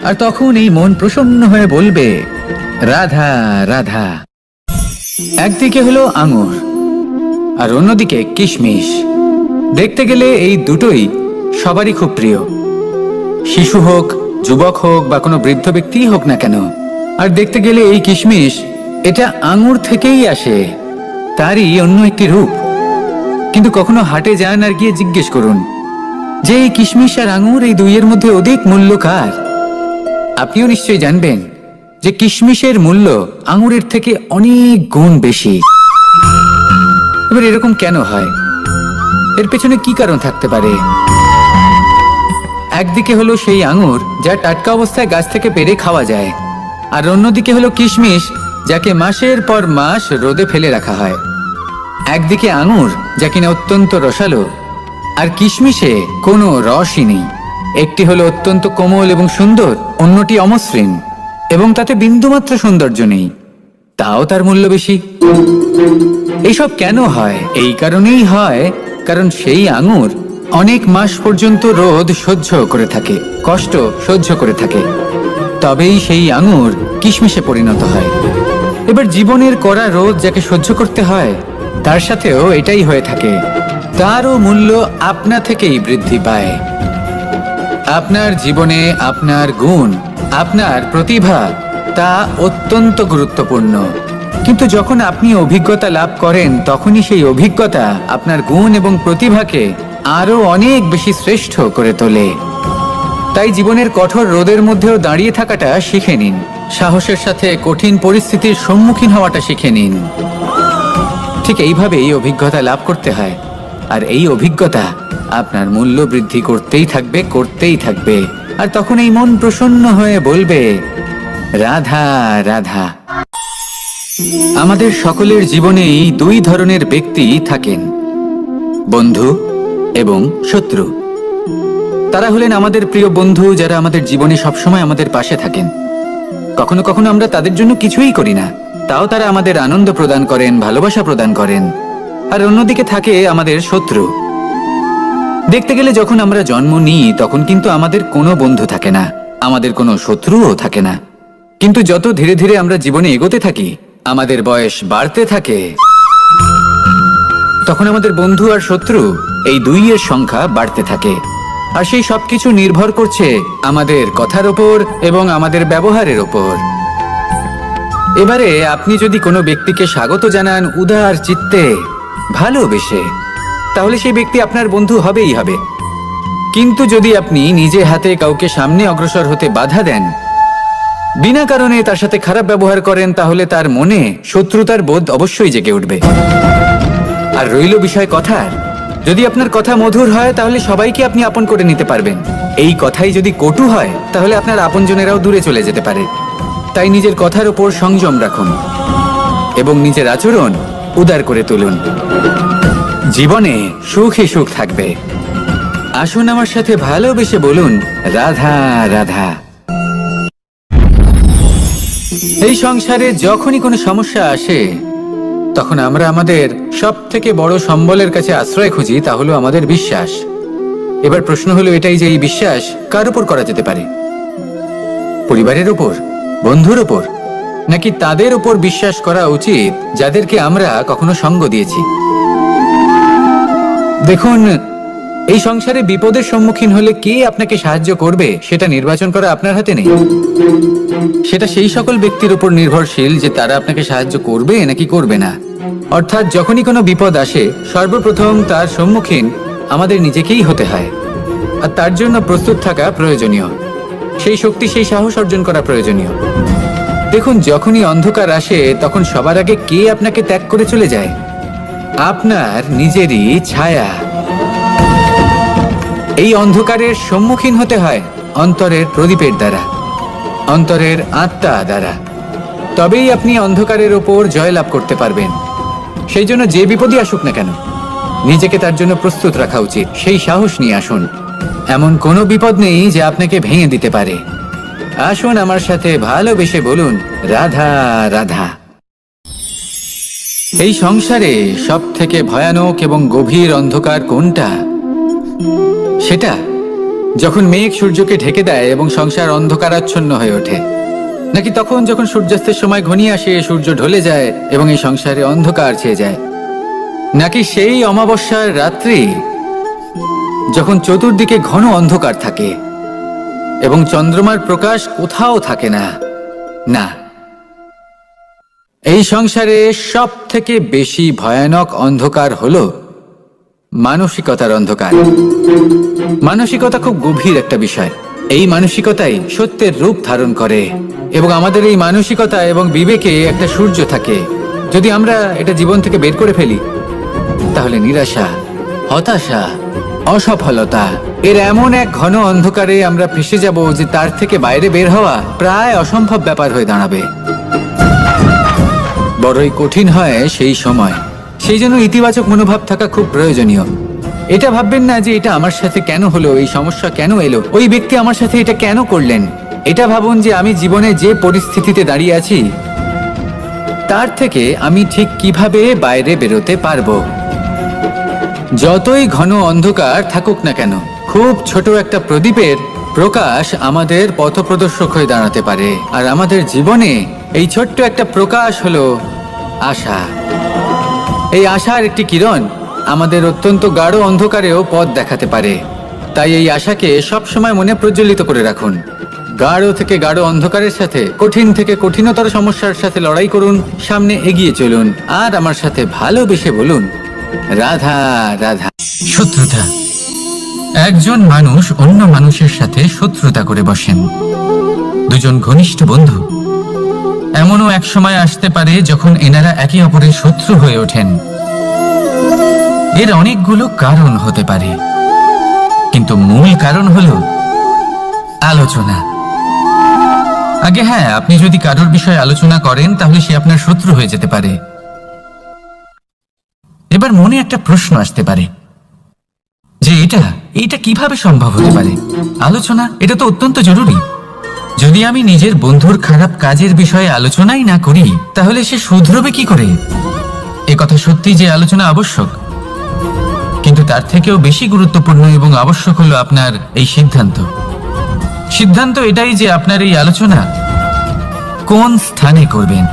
আর তখন এই মন প্রসন্ন হয়ে বলবে রাধা রাধা। একদিকে হলো আঙুর আর অন্যদিকে কিশমিশ। দেখতে গেলে এই দুটোই সবারই খুব প্রিয়, শিশু হোক, যুবক হোক, বা কোনো বৃদ্ধ ব্যক্তিই হোক না কেন। আর দেখতে গেলে এই কিশমিশ, এটা আঙুর থেকেই আসে, তারই অন্য একটি রূপ। কিন্তু কখনো হাটে যান আর গিয়ে জিজ্ঞেস করুন যে এই কিশমিশ আর আঙুর, এই দুইয়ের মধ্যে অধিক মূল্য কার? আপনিও নিশ্চয়ই জানবেন যে কিশমিশের মূল্য আঙুরের থেকে অনেক গুণ বেশি। এবার এরকম কেন হয়? এর পেছনে কি কারণ থাকতে পারে? একদিকে হলো সেই আঙুর যা টাটকা অবস্থায় গাছ থেকে পেড়ে খাওয়া যায়, আর অন্যদিকে হলো কিশমিশ যাকে মাসের পর মাস রোদে ফেলে রাখা হয়। একদিকে আঙুর যা কিনা অত্যন্ত রসালো, আর কিশমিশে কোনো রসই নেই। একটি হলো অত্যন্ত কোমল এবং সুন্দর, অন্যটি অমসৃণ এবং তাতে বিন্দুমাত্র সৌন্দর্য নেই, তাও তার মূল্য বেশি। এইসব কেন হয়? এই কারণেই হয় কারণ সেই আঙুর অনেক মাস পর্যন্ত রোদ সহ্য করে থাকে, কষ্ট সহ্য করে থাকে, তবেই সেই আঙুর কিশমিশে পরিণত হয়। এবার জীবনের কড়া রোদ যাকে সহ্য করতে হয়, তার সাথেও এটাই হয়ে থাকে। তারও মূল্য আপনা থেকেই বৃদ্ধি পায়। আপনার জীবনে আপনার গুণ, আপনার প্রতিভা, তা অত্যন্ত গুরুত্বপূর্ণ। কিন্তু যখন আপনি অভিজ্ঞতা লাভ করেন, তখনই সেই অভিজ্ঞতা আপনার গুণ এবং প্রতিভাকে আরো অনেক বেশি শ্রেষ্ঠ করে তোলে। তাই জীবনের কঠোর রোদের মধ্যেও দাঁড়িয়ে থাকাটা শিখে নিন, সাহসের সাথে কঠিন পরিস্থিতির সম্মুখীন হওয়াটা শিখে নিন। ঠিক এইভাবেই অভিজ্ঞতা লাভ করতে হয়, আর এই অভিজ্ঞতা আপনার মূল্য বৃদ্ধি করতেই থাকবে, করতেই থাকবে। আর তখন এই মন প্রসন্ন হয়ে বলবে, রাধা রাধা। আমাদের সকলের জীবনেই দুই ধরনের ব্যক্তি থাকেন, বন্ধু এবং শত্রু। তারা হলেন আমাদের প্রিয় বন্ধু, যারা আমাদের জীবনে সবসময় আমাদের পাশে থাকেন। কখনো কখনো আমরা তাদের জন্য কিছুই করি না, তাও তারা আমাদের আনন্দ প্রদান করেন, ভালোবাসা প্রদান করেন। আর অন্যদিকে থাকে আমাদের শত্রু। দেখতে গেলে যখন আমরা জন্ম নিই, তখন কিন্তু আমাদের কোনো বন্ধু থাকে না, আমাদের কোনো শত্রুও থাকে না। কিন্তু যত ধীরে ধীরে আমরা জীবনে এগোতে থাকি, আমাদের বয়স বাড়তে থাকে, তখন আমাদের বন্ধু আর শত্রু এই দুইয়ের সংখ্যা বাড়তে থাকে। আর সেই সবকিছু নির্ভর করছে আমাদের কথার ওপর এবং আমাদের ব্যবহারের ওপর। এবারে আপনি যদি কোনো ব্যক্তিকে স্বাগত জানান উদার চিত্তে, ভালোবেসে, তাহলে সেই ব্যক্তি আপনার বন্ধু হবেই হবে। কিন্তু যদি আপনি নিজে হাতে কাউকে সামনে অগ্রসর হতে বাধা দেন, বিনা কারণে তার সাথে খারাপ ব্যবহার করেন, তাহলে তার মনে শত্রুতার বোধ অবশ্যই জেগে উঠবে। আর রইল বিষয় কথার, যদি আপনার কথা মধুর হয়, তাহলে সবাইকে আপনি আপন করে নিতে পারবেন। এই কথাই যদি কটু হয়, তাহলে আপনার আপনজনেরাও দূরে চলে যেতে পারে। তাই নিজের কথার উপর সংযম রাখুন এবং নিজের আচরণ উদার করে তুলুন। জীবনে সুখে সুখ থাকবে। আসুন আমার সাথে ভালোবেসে বলুন, রাধা রাধা। এই সংসারে যখনই কোনো সমস্যা আসে, তখন আমরা আমাদের সব থেকে বড় সম্বলের কাছে আশ্রয় খুঁজি, তা হলো আমাদের বিশ্বাস। এবার প্রশ্ন হলো এটাই যে এই বিশ্বাস কার উপর করা যেতে পারে? পরিবারের উপর, বন্ধুর উপর, নাকি তাদের উপর বিশ্বাস করা উচিত যাদেরকে আমরা কখনো সঙ্গ দিয়েছি? দেখুন, এই সংসারে বিপদের সম্মুখীন হলে কে আপনাকে সাহায্য করবে, সেটা নির্বাচন করা আপনার হাতে নেই। সেটা সেই সকল ব্যক্তির উপর নির্ভরশীল যে তারা আপনাকে সাহায্য করবে নাকি করবে না। অর্থাৎ যখনই কোনো বিপদ আসে, সর্বপ্রথম তার সম্মুখীন আমাদের নিজেকেই হতে হয়। আর তার জন্য প্রস্তুত থাকা প্রয়োজনীয়, সেই শক্তি, সেই সাহস অর্জন করা প্রয়োজনীয়। দেখুন, যখনই অন্ধকার আসে, তখন সবার আগে কে আপনাকে ত্যাগ করে চলে যায়? আপনার নিজেরই ছায়া। এই অন্ধকারের সম্মুখীন হতে হয় অন্তরের প্রদীপের দ্বারা, অন্তরের আত্মা দ্বারা। তবেই আপনি অন্ধকারের ওপর জয়লাভ করতে পারবেন। সেই জন্য যে বিপদই আসুক না কেন, নিজেকে তার জন্য প্রস্তুত রাখা উচিত। সেই সাহস নিয়ে আসুন। এমন কোনো বিপদ নেই যে আপনাকে ভেঙে দিতে পারে। আসুন আমার সাথে ভালোবেসে বলুন, রাধা রাধা। এই সংসারে সব থেকে ভয়ানক এবং গভীর অন্ধকার কোনটা? সেটা যখন মেঘ সূর্যকে ঢেকে দেয় এবং সংসার অন্ধকারাচ্ছন্ন হয়ে ওঠে, নাকি তখন যখন সূর্যাস্তের সময় ঘনিয়ে আসে, সূর্য ঢলে যায় এবং এই সংসারে অন্ধকার ছেয়ে যায়, নাকি সেই অমাবস্যার রাত্রি যখন চতুর্দিকে ঘন অন্ধকার থাকে এবং চন্দ্রমার প্রকাশ কোথাও থাকে না? না, এই সংসারে সব থেকে বেশি ভয়ানক অন্ধকার হলো মানসিকতার অন্ধকার। মানসিকতা খুব গভীর একটা বিষয়। এই মানসিকতাই সত্যের রূপ ধারণ করে এবং আমাদের এই মানসিকতা এবং বিবেকে একটা সূর্য থাকে। যদি আমরা এটা জীবন থেকে বের করে ফেলি, তাহলে নিরাশা, হতাশা, অসফলতা এর এমন এক ঘন অন্ধকারে আমরা ফেসে যাব যে তার থেকে বাইরে বের হওয়া প্রায় অসম্ভব ব্যাপার হয়ে দাঁড়াবে। বড়ই কঠিন হয় সেই সময়। সেই জন্য ইতিবাচক মনোভাব থাকা খুব প্রয়োজনীয়। এটা ভাববেন না যে এটা আমার সাথে কেন হলো, এই সমস্যা কেন এলো, ওই ব্যক্তি আমার সাথে এটা কেন করলেন। এটা ভাবুন যে আমি জীবনে যে পরিস্থিতিতে দাঁড়িয়ে আছি, তার থেকে আমি ঠিক কিভাবে বাইরে বেরোতে পারবো। যতই ঘন অন্ধকার থাকুক না কেন, খুব ছোট একটা প্রদীপের প্রকাশ আমাদের পথপ্রদর্শক হয়ে দাঁড়াতে পারে। আর আমাদের জীবনে এই ছোট্ট একটা প্রকাশ হলো আশা। এই আশার একটি কিরণ আমাদের অত্যন্ত গাঢ় অন্ধকারেও পথ দেখাতে পারে। তাই এই আশাকে সবসময় মনে প্রজ্বলিত করে রাখুন। গাঢ় থেকে গাঢ় অন্ধকারের সাথে, কঠিন থেকে কঠিনতর সমস্যার সাথে লড়াই করুন, সামনে এগিয়ে চলুন, আর আমার সাথে ভালোবেসে বলুন, রাধা রাধা। শত্রুতা। একজন মানুষ অন্য মানুষের সাথে শত্রুতা করে বসেন। দুজন ঘনিষ্ঠ বন্ধু, এমনও এক সময় আসতে পারে যখন এনারা একে অপরের শত্রু হয়ে ওঠেন। এর অনেকগুলো কারণ হতে পারে, কিন্তু মূল কারণ হলো আলোচনা। আগে হ্যাঁ, আপনি যদি কারোর বিষয়ে আলোচনা করেন তাহলে সে আপনার শত্রু হয়ে যেতে পারে। এবার মনে একটা প্রশ্ন আসতে পারে যে এটা কিভাবে সম্ভব হতে পারে? আলোচনা, এটা তো অত্যন্ত জরুরি। যদি আমি নিজের বন্ধুর খারাপ কাজের বিষয়ে আলোচনাই না করি তাহলে সে শুধরবে কি করে? এ কথা সত্যি যে আলোচনা আবশ্যক, কিন্তু তার থেকেও বেশি গুরুত্বপূর্ণ এবং আবশ্যক হলো আপনার এই সিদ্ধান্ত। সিদ্ধান্ত এটাই যে আপনার এই আলোচনা কোন স্থানে করবেন।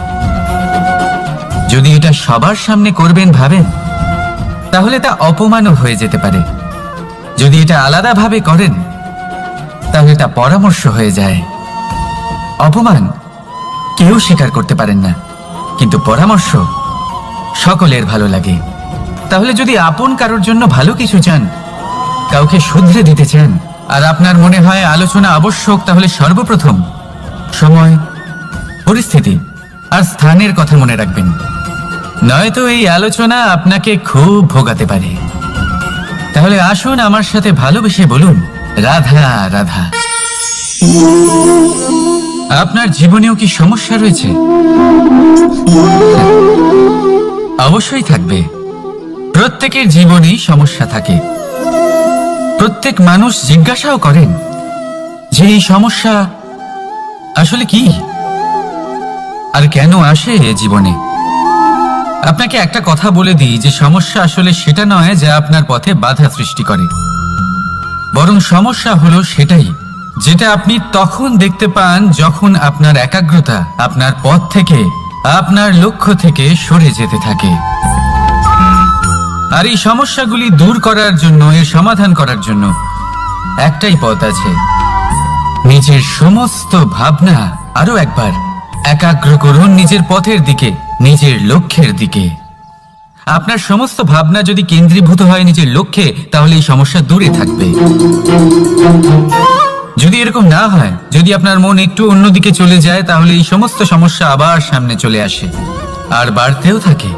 যদি এটা সবার সামনে করবেন ভাবেন, তাহলে তা অপমানও হয়ে যেতে পারে। যদি এটা আলাদাভাবে করেন তাহলে তা পরামর্শ হয়ে যায়। অপমান কেউ স্বীকার করতে পারেন না, কিন্তু পরামর্শ সকলের ভালো লাগে। তাহলে যদি আপন কারোর জন্য ভালো কিছু চান, কাউকে শুধরে দিতে চান, আর আপনার মনে হয় আলোচনা আবশ্যক, তাহলে সর্বপ্রথম সময়, পরিস্থিতি আর স্থানের কথা মনে রাখবেন। নয়তো এই আলোচনা আপনাকে খুব ভোগাতে পারে। তাহলে আসুন আমার সাথে ভালোবেসে বলুন, রাধা রাধা। আপনার জীবনেও কি সমস্যা রয়েছে? অবশ্যই থাকবে। প্রত্যেকের জীবনেই সমস্যা থাকে। প্রত্যেক মানুষ জিজ্ঞাসাও করেন যে এই সমস্যা আসলে কি আর কেন আসে জীবনে। আপনাকে একটা কথা বলে দিই যে সমস্যা আসলে সেটা নয় যা আপনার পথে বাধা সৃষ্টি করে, বরং সমস্যা হলো সেটাই যেটা আপনি তখন দেখতে পান যখন আপনার একাগ্রতা আপনার পথ থেকে, আপনার লক্ষ্য থেকে সরে যেতে থাকে। আর এই সমস্যাগুলি দূর করার জন্য, এর সমাধান করার জন্য একটাই পথ আছে। নিজের সমস্ত ভাবনা আরো একবার একাগ্র করুন নিজের পথের দিকে, নিজের লক্ষ্যের দিকে। আপনার সমস্ত ভাবনা যদি কেন্দ্রীভূত হয় নিজের লক্ষ্যে, তাহলে এই সমস্যা দূরে থাকবে। যদি এরকম না হয়, যদি আপনার মন একটু অন্যদিকে চলে যায়, তাহলে এই সমস্ত সমস্যা আবার সামনে চলে আসে আর বাড়তেও থাকে।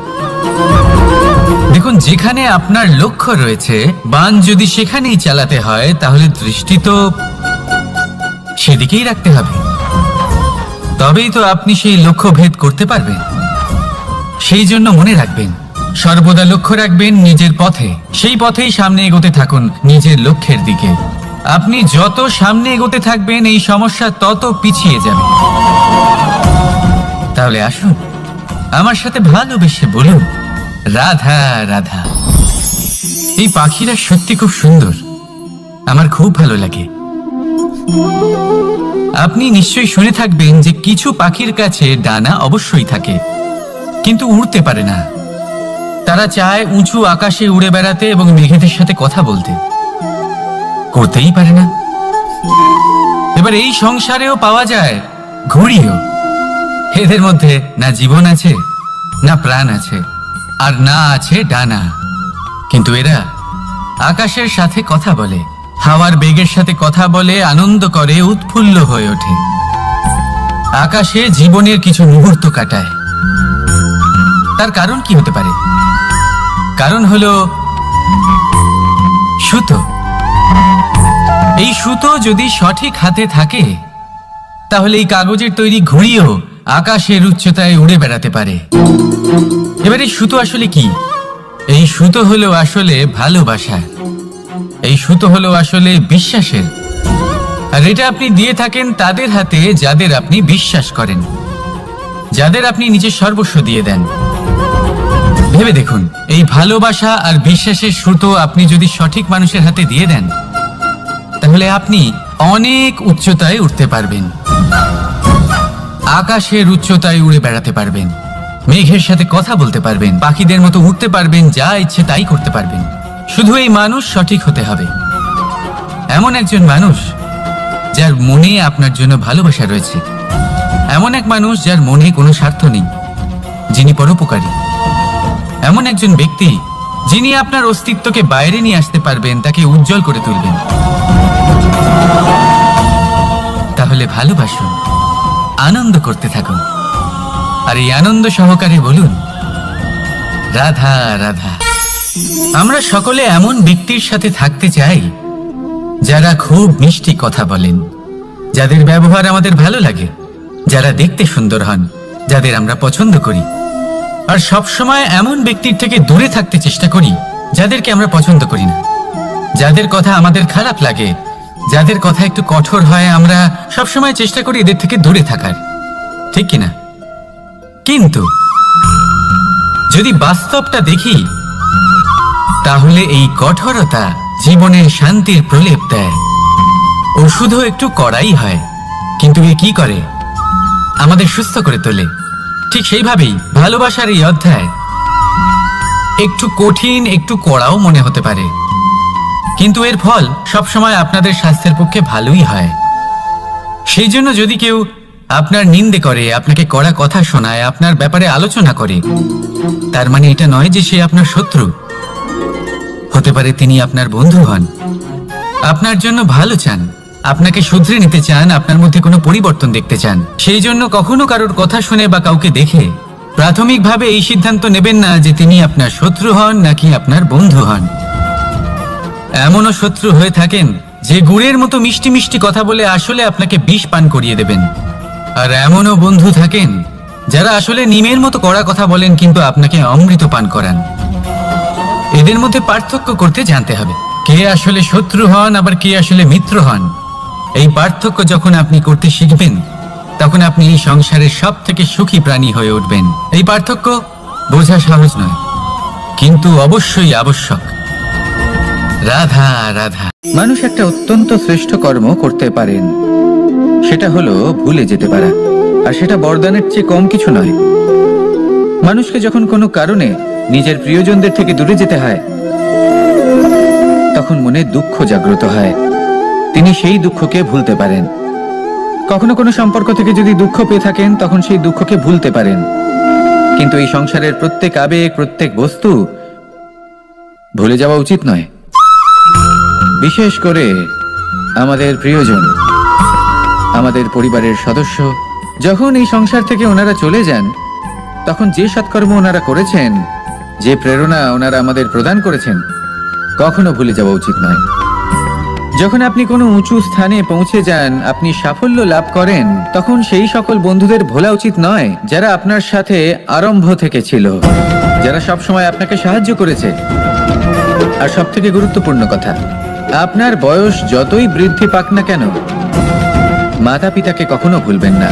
দেখুন, যেখানে আপনার লক্ষ্য রয়েছে, বান যদি সেখানেই চালাতে হয়, তাহলে দৃষ্টি তো সেদিকেই রাখতে হবে। তবেই তো আপনি সেই লক্ষ্য ভেদ করতে পারবেন। সেই জন্য মনে রাখবেন, সর্বদা লক্ষ্য রাখবেন নিজের পথে, সেই পথেই সামনে এগোতে থাকুন নিজের লক্ষ্যের দিকে। আপনি যত সামনে এগোতে থাকবেন এই সমস্যা তত পিছিয়ে যাবে। তাহলে আসুন আমার সাথে ভালোবেসে বলুন, রাধা রাধা। এই পাখিরা সত্যি খুব সুন্দর, আমার খুব ভালো লাগে। আপনি নিশ্চয়ই শুনে থাকবেন যে কিছু পাখির কাছে ডানা অবশ্যই থাকে, কিন্তু উড়তে পারে না। তারা চায় উঁচু আকাশে উড়ে বেড়াতে এবং মেঘেদের সাথে কথা বলতে, করতেই পারে না। এবার এই সংসারেও পাওয়া যায় ঘুড়িও। এদের মধ্যে না জীবন আছে, না প্রাণ আছে, আর না আছে ডানা, কিন্তু এরা আকাশের সাথে কথা বলে, হাওয়ার বেগের সাথে কথা বলে, আনন্দ করে, উৎফুল্ল হয়ে ওঠে। আকাশে জীবনের কিছু মুহূর্ত কাটায়। তার কারণ কি হতে পারে? কারণ হলো সুতো। এই সুতো যদি সঠিক হাতে থাকে, তাহলে এই কাগজের তৈরি ঘুড়িও আকাশের উচ্চতায় উড়ে বেড়াতে পারে। এবার এই সুতো আসলে কি? এই সুতো হলো আসলে ভালোবাসা। এই সুতো হলো আসলে বিশ্বাসের। আর এটা আপনি দিয়ে থাকেন তাদের হাতে যাদের আপনি বিশ্বাস করেন, যাদের আপনি নিজের সর্বস্ব দিয়ে দেন। ভেবে দেখুন, এই ভালোবাসা আর বিশ্বাসের সুতো আপনি যদি সঠিক মানুষের হাতে দিয়ে দেন, তাহলে আপনি অনেক উচ্চতায় উঠতে পারবেন, আকাশের উচ্চতায় উড়ে বেড়াতে পারবেন, মেঘের সাথে কথা বলতে পারবেন, পাখিদের মতো উঠতে পারবেন, যা ইচ্ছে তাই করতে পারবেন। শুধু এই মানুষ সঠিক হতে হবে, এমন একজন মানুষ যার মনে আপনার জন্য ভালোবাসা রয়েছে, এমন এক মানুষ যার মনে কোনো স্বার্থ নেই, যিনি পরোপকারী, এমন একজন ব্যক্তি যিনি আপনার অস্তিত্বকে বাইরে নিয়ে আসতে পারবেন, তাকে উজ্জ্বল করে তুলবেন। তাহলে ভালোবাসুন, আনন্দ করতে থাকুন, আর এই আনন্দ সহকারে বলুন, রাধা রাধা। আমরা সকলে এমন ব্যক্তির সাথে থাকতে চাই যারা খুব মিষ্টি কথা বলেন, যাদের ব্যবহার আমাদের ভালো লাগে, যারা দেখতে সুন্দর হন, যাদের আমরা পছন্দ করি। আর সবসময় এমন ব্যক্তির থেকে দূরে থাকতে চেষ্টা করি যাদেরকে আমরা পছন্দ করি না, যাদের কথা আমাদের খারাপ লাগে, যাদের কথা একটু কঠোর হয়, আমরা সবসময় চেষ্টা করি এদের থেকে দূরে থাকার, ঠিক কিনা? কিন্তু যদি বাস্তবটা দেখি, তাহলে এই কঠোরতা জীবনের শান্তির প্রলেপ দেয়। ওষুধও একটু কড়াই হয়, কিন্তু এ কি করে? আমাদের সুস্থ করে তোলে। ঠিক সেইভাবেই ভালোবাসার এই অধ্যায় একটু কঠিন, একটু কড়াও মনে হতে পারে, কিন্তু এর ফল সবসময় আপনাদের স্বাস্থ্যের পক্ষে ভালোই হয়। সেই জন্য যদি কেউ আপনার নিন্দে করে, আপনাকে কড়া কথা শোনায়, আপনার ব্যাপারে আলোচনা করে, তার মানে এটা নয় যে সে আপনার শত্রু। হতে পারে তিনি আপনার বন্ধু হন, আপনার জন্য ভালো চান, আপনাকে শুধরে নিতে চান, আপনার মধ্যে কোনো পরিবর্তন দেখতে চান। সেই জন্য কখনো কারোর কথা শুনে বা কাউকে দেখে প্রাথমিকভাবে এই সিদ্ধান্ত নেবেন না যে তিনি আপনার শত্রু হন নাকি আপনার বন্ধু হন। এমনও শত্রু হয়ে থাকেন যে গুড়ের মতো মিষ্টি মিষ্টি কথা বলে আসলে আপনাকে বিষ পান করিয়ে দেবেন, আর এমনও বন্ধু থাকেন যারা আসলে নিমের মতো কড়া কথা বলেন কিন্তু আপনাকে অমৃত পান করান। এদের মধ্যে পার্থক্য করতে জানতে হবে, কে আসলে শত্রু হন আবার কে আসলে মিত্র হন। এই পার্থক্য যখন আপনি করতে শিখবেন, তখন আপনি এই সংসারের সব থেকে সুখী প্রাণী হয়ে উঠবেন। এই পার্থক্য বোঝা সহজ নয়, কিন্তু অবশ্যই আবশ্যক। রাধা রাধা। মানুষ একটা অত্যন্ত শ্রেষ্ঠ কর্ম করতে পারেন, সেটা হলো ভুলে যেতে পারা, আর সেটা বরদানের চেয়ে কম কিছু নয়। মানুষকে যখন কোনো কারণে নিজের প্রিয়জনদের থেকে দূরে যেতে হয়, তখন মনে দুঃখ জাগ্রত হয়, তিনি সেই দুঃখকে ভুলতে পারেন। কখনো কোনো সম্পর্ক থেকে যদি দুঃখ পেয়ে থাকেন, তখন সেই দুঃখকে ভুলতে পারেন। কিন্তু এই সংসারের প্রত্যেক আবেগ, প্রত্যেক বস্তু ভুলে যাওয়া উচিত নয়। বিশেষ করে আমাদের প্রিয়জন, আমাদের পরিবারের সদস্য, যখন এই সংসার থেকে ওনারা চলে যান, তখন যে সৎকর্ম ওনারা করেছেন, যে প্রেরণা ওনারা আমাদের প্রদান করেছেন, কখনো ভুলে যাওয়া উচিত নয়। যখন আপনি কোনো উঁচু স্থানে পৌঁছে যান, আপনি সাফল্য লাভ করেন, তখন সেই সকল বন্ধুদের ভোলা উচিত নয় যারা আপনার সাথে আরম্ভ থেকে ছিল, যারা সবসময় আপনাকে সাহায্য করেছে। আর সব থেকে গুরুত্বপূর্ণ কথা, আপনার বয়স যতই বৃদ্ধি পাক না কেন, মাতা পিতাকে কখনো ভুলবেন না।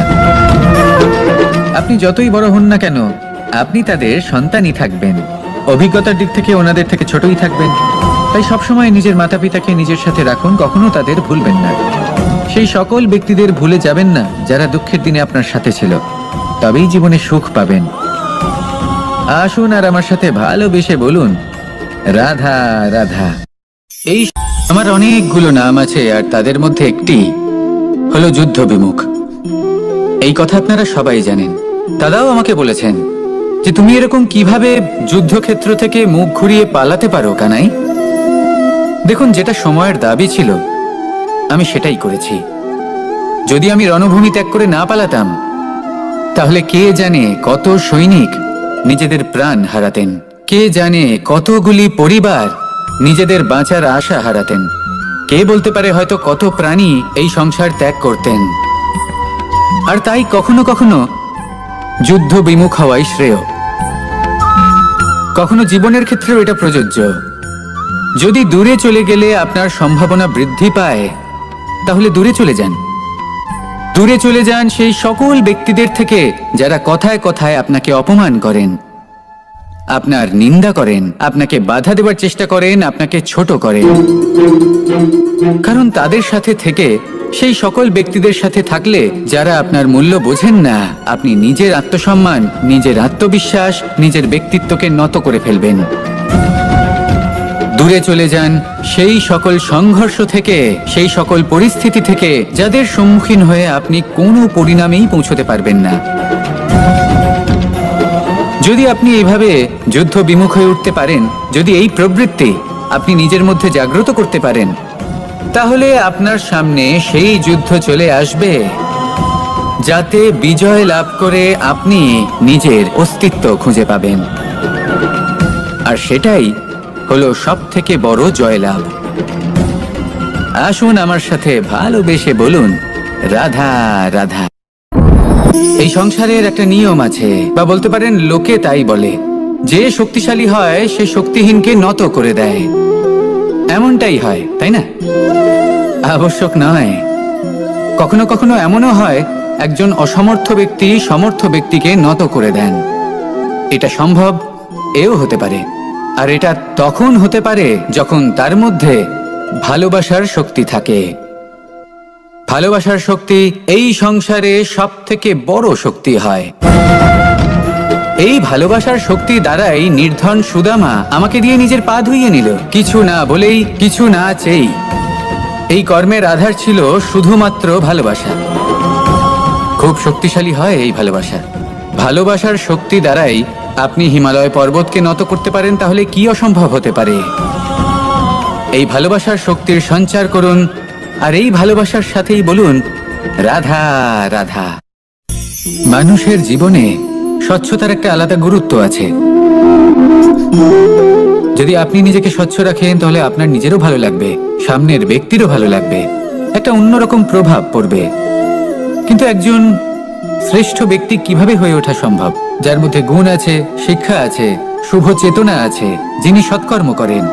আপনি যতই বড় হন না কেন, আপনি তাদের সন্তানই থাকবেন। অভিজ্ঞতার দিক থেকে ওনাদের থেকে ছোটই থাকবেন। তাই সবসময় নিজের মাতা পিতাকে নিজের সাথে রাখুন, কখনো তাদের ভুলবেন না। সেই সকল ব্যক্তিদের ভুলে যাবেন না যারা দুঃখের দিনে আপনার সাথে ছিল, তবেই জীবনে সুখ পাবেন। আসুন আর আমার সাথে ভালোবেসে বলুন, রাধা রাধা। এই আমার অনেকগুলো নাম আছে, আর তাদের মধ্যে একটি হলো যুদ্ধ বিমুখ। এই কথা আপনারা সবাই জানেন। দাদাও আমাকে বলেছেন যে তুমি এরকম কিভাবে যুদ্ধক্ষেত্র থেকে মুখ ঘুরিয়ে পালাতে পারো কানাই। দেখুন, যেটা সময়ের দাবি ছিল আমি সেটাই করেছি। যদি আমি রণভূমি ত্যাগ করে না পালাতাম, তাহলে কে জানে কত সৈনিক নিজেদের প্রাণ হারাতেন, কে জানে কতগুলি পরিবার নিজেদের বাঁচার আশা হারাতেন, কে বলতে পারে হয়তো কত প্রাণী এই সংসার ত্যাগ করতেন। আর তাই কখনো কখনো যুদ্ধ বিমুখ হওয়াই শ্রেয়। কখনো জীবনের ক্ষেত্রেও এটা প্রযোজ্য। যদি দূরে চলে গেলে আপনার সম্ভাবনা বৃদ্ধি পায়, তাহলে দূরে চলে যান। দূরে চলে যান সেই সকল ব্যক্তিদের থেকে যারা কথায় কথায় আপনাকে অপমান করেন। আপনার নিন্দা করেন, আপনাকে বাধা দেওয়ার চেষ্টা করেন, আপনাকে ছোট করেন। কারণ তাদের সাথে থেকে, সেই সকল ব্যক্তিদের সাথে থাকলে যারা আপনার মূল্য বোঝেন না, আপনি নিজের আত্মসম্মান, নিজের আত্মবিশ্বাস, নিজের ব্যক্তিত্বকে নত করে ফেলবেন। দূরে চলে যান সেই সকল সংঘর্ষ থেকে, সেই সকল পরিস্থিতি থেকে যাদের সম্মুখীন হয়ে আপনি কোনো পরিণামেই পৌঁছতে পারবেন না। যদি আপনি এইভাবে যুদ্ধ বিমুখ হয়ে উঠতে পারেন, যদি এই প্রবৃত্তি আপনি নিজের মধ্যে জাগ্রত করতে পারেন, তাহলে আপনার সামনে সেই যুদ্ধ চলে আসবে যাতে বিজয় লাভ করে আপনি নিজের অস্তিত্ব খুঁজে পাবেন। আর সেটাই হলো সবথেকে বড় জয়লাভ। আসুন আমার সাথে ভালোবেসে বলুন, রাধা রাধা। এই সংসারের একটা নিয়ম আছে, বা বলতে পারেন লোকে তাই বলে, যে শক্তিশালী হয় সে শক্তিহীনকে নত করে দেয়। এমনটাই হয়, তাই না? আবশ্যক নয়, কখনো কখনো এমনও হয় একজন অসমর্থ ব্যক্তি সমর্থ ব্যক্তিকে নত করে দেন। এটা সম্ভব, এও হতে পারে। আর এটা তখন হতে পারে যখন তার মধ্যে ভালোবাসার শক্তি থাকে। ভালোবাসার শক্তি এই সংসারে সব থেকে বড় শক্তি হয়। এই ভালোবাসার শক্তি দ্বারাই নির্ধন সুদামা আমাকে দিয়ে নিজের পা ধুইয়ে নিল, কিছু না বলেই, কিছু না চেয়েই। এই কর্মের আধার ছিল শুধুমাত্র ভালোবাসা। খুব শক্তিশালী হয় এই ভালোবাসা। ভালোবাসার শক্তি দ্বারাই আপনি হিমালয় পর্বতকে নত করতে পারেন, তাহলে কি অসম্ভব হতে পারে? এই ভালোবাসার শক্তির সঞ্চার করুন, আর এই ভালোবাসার সাথেই বলুন, রাধা রাধা। মানুষের জীবনে স্বচ্ছতার একটা আলাদা গুরুত্ব আছে। যদি আপনি নিজেকে স্বচ্ছ রাখেন, তাহলে আপনার নিজেরও ভালো লাগবে, সামনের ব্যক্তিরও ভালো লাগবে, একটা অন্যরকম প্রভাব পড়বে। কিন্তু একজন শ্রেষ্ঠ ব্যক্তি কিভাবে হয়ে ওঠা সম্ভব? যার মধ্যে গুণ আছে, শিক্ষা আছে, শুভ চেতনা আছে, যিনি সৎকর্ম করেন।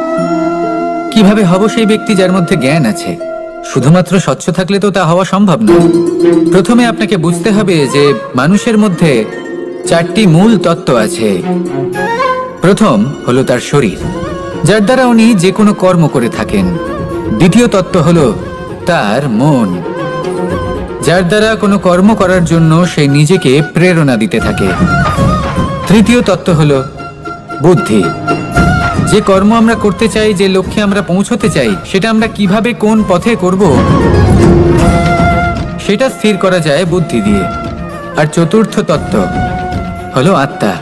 কিভাবে হব সেই ব্যক্তি যার মধ্যে জ্ঞান আছে? শুধুমাত্র স্বচ্ছ থাকলে তো তা হওয়া সম্ভব নয়। প্রথমে আপনাকে বুঝতে হবে যে মানুষের মধ্যে 4টি মূল তত্ত্ব আছে। প্রথম হলো তার শরীর, যার দ্বারা উনি যে কোনো কর্ম করে থাকেন। দ্বিতীয় তত্ত্ব হলো তার মন, যার দ্বারা কোনো কর্ম করার জন্য সে নিজেকে প্রেরণা দিতে থাকে। তৃতীয় তত্ত্ব হলো বুদ্ধি, যে কর্ম আমরা করতে চাই, যে লক্ষ্যে আমরা পৌঁছতে চাই, সেটা আমরা কিভাবে কোন পথে করব সেটা স্থির করা যায় বুদ্ধি দিয়ে। আর চতুর্থ তত্ত্ব হলো আত্মা।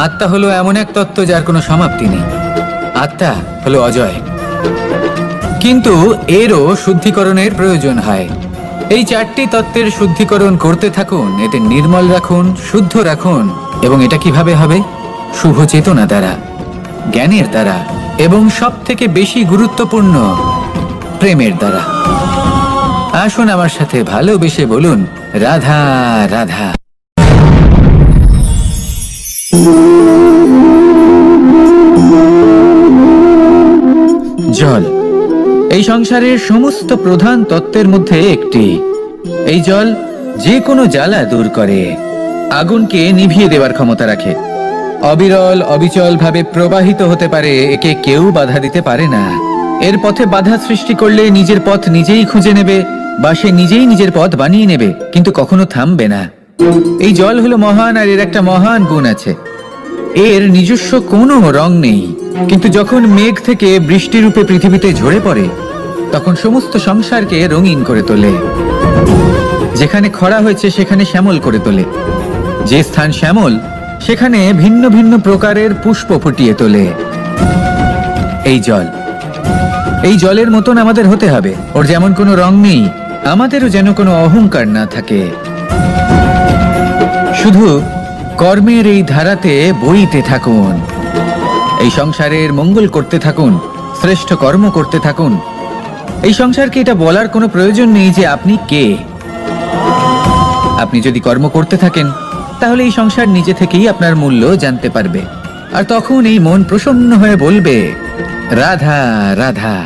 আত্মা হলো এমন এক তত্ত্ব যার কোনো সমাপ্তি নেই। আত্মা হলো অজয়, কিন্তু এরও শুদ্ধিকরণের প্রয়োজন হয়। এই 4টি তত্ত্বের শুদ্ধিকরণ করতে থাকুন, এতে নির্মল রাখুন, শুদ্ধ রাখুন। এবং এটা কিভাবে হবে? শুভ চেতনা দ্বারা, জ্ঞানের দ্বারা, এবং সব থেকে বেশি গুরুত্বপূর্ণ প্রেমের দ্বারা। আসুন আমার সাথে ভালোবেসে বলুন, রাধা রাধা। জল এই সংসারের সমস্ত প্রধান তত্ত্বের মধ্যে একটি। এই জল যে কোনো জ্বালা দূর করে, আগুনকে নিভিয়ে দেওয়ার ক্ষমতা রাখে, অবিরল অবিচল ভাবে প্রবাহিত হতে পারে, একে কেউ বাধা দিতে পারে না। এর পথে বাধা সৃষ্টি করলে নিজের পথ নিজেই খুঁজে নেবে, বা সে নিজেই নিজের পথ বানিয়ে নেবে, কিন্তু কখনো থামবে না। এই জল হলো মহান, আর এর একটা মহান গুণ আছে, এর নিজস্ব কোনো রং নেই। কিন্তু যখন মেঘ থেকে বৃষ্টি রূপে পৃথিবীতে ঝরে পড়ে, তখন সমস্ত সংসারকে রঙিন করে তোলে। যেখানে খরা হয়েছে সেখানে শ্যামল করে তোলে, যে স্থান শ্যামল সেখানে ভিন্ন ভিন্ন প্রকারের পুষ্প ফুটিয়ে তোলে। এই জল, এই জলের মতন আমাদের হতে হবে। ওর যেমন কোনো রং নেই, আমাদেরও যেন কোনো অহংকার না থাকে। শুধু কর্মের এই ধারাতে বইতে থাকুন, এই সংসারের মঙ্গল করতে থাকুন, শ্রেষ্ঠ কর্ম করতে থাকুন। এই সংসারকে এটা বলার কোনো প্রয়োজন নেই যে আপনি কে। আপনি যদি কর্ম করতে থাকেন, তাহলে এই সংসার নিজে থেকেই আপনার মূল্য জানতে পারবে। আর তখন এই মন প্রসন্ন হয়ে বলবে, রাধা রাধা।